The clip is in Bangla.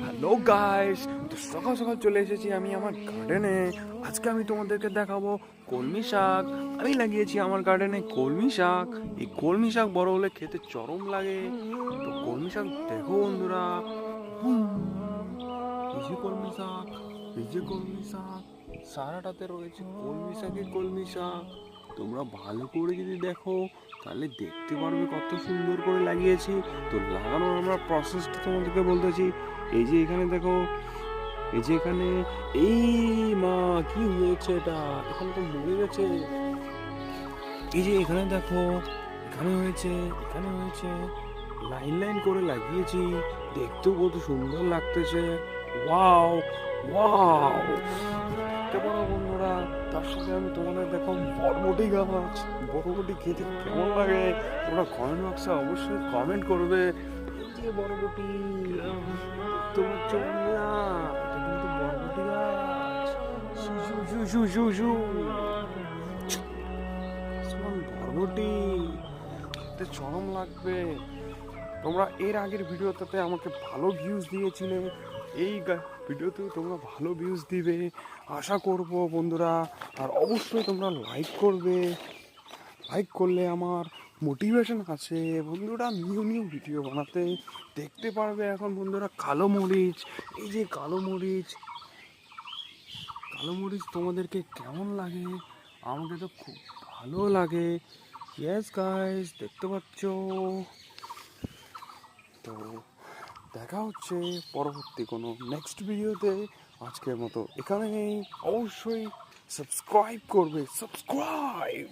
হ্যালো গাইস, তো সকাল সকাল চলে এসেছি আমি আমার গার্ডেনে। আজকে আমি তোমাদেরকে দেখাবো কলমি শাক। আমি লাগিয়েছি আমার গার্ডেনে কলমি শাক। এই কলমি শাক বড় হলে খেতে চরম লাগে। তো কলমি শাক দেখো বন্ধুরা, বুম, এই যে কলমি শাক, এই যে কলমি শাক, সারাটাতে রয়েছে কলমি শাকে কলমি শাক। তোমরা ভালো করে যদি দেখো তাহলে দেখতে পারবে কত সুন্দর করে লাগিয়েছি। তো লাগানোর আমরা প্রসেসটা তোমাদেরকে বলতেছি। এই যে এখানে দেখো, এই যে এখানে, এই মা কি হয়েছে এটা, এখানে তো মরে গেছে। এই যে এখানে দেখো, এখানে হয়েছে, এখানে হয়েছে, লাইন লাইন করে লাগিয়েছি, দেখতেও কত সুন্দর লাগতেছে। ওয়াও, ওয়াও, দেখতে পারো বন্ধুরা। তার সাথে আমি তোমাদের দেখো বরবটি গাছ। বরবটি খেতে কেমন লাগে তোমরা কমেন্ট বক্সে অবশ্যই কমেন্ট করবে। এই যে বরবটি দেখতে পাচ্ছ বন্ধুরা, এটা কিন্তু বরবটি গাছ। শু শু শু শু শু শু। বরবটি দেখতে চরম লাগবে। তোমরা এর আগের ভিডিওটাতে আমাকে ভালো ভিউজ দিয়েছিলে, এই ভিডিওতেও তোমরা ভালো ভিউজ দিবে আশা করব বন্ধুরা। আর অবশ্যই তোমরা লাইক করবে। লাইক করলে আমার মোটিভেশন আছে বন্ধুরা নিউ নিউ ভিডিও বানাতে। দেখতে পারবে এখন বন্ধুরা কালো মরিচ। এই যে কালো মরিচ, কালো মরিচ তোমাদেরকে কেমন লাগে? আমাকে তো খুব ভালো লাগে। ইয়েস গাইস, দেখতে পাচ্ছ। তো দেখা হচ্ছে পরবর্তী কোনো নেক্সট ভিডিওতে। আজকের মতো এখানেই। অবশ্যই সাবস্ক্রাইব করবে, সাবস্ক্রাইব।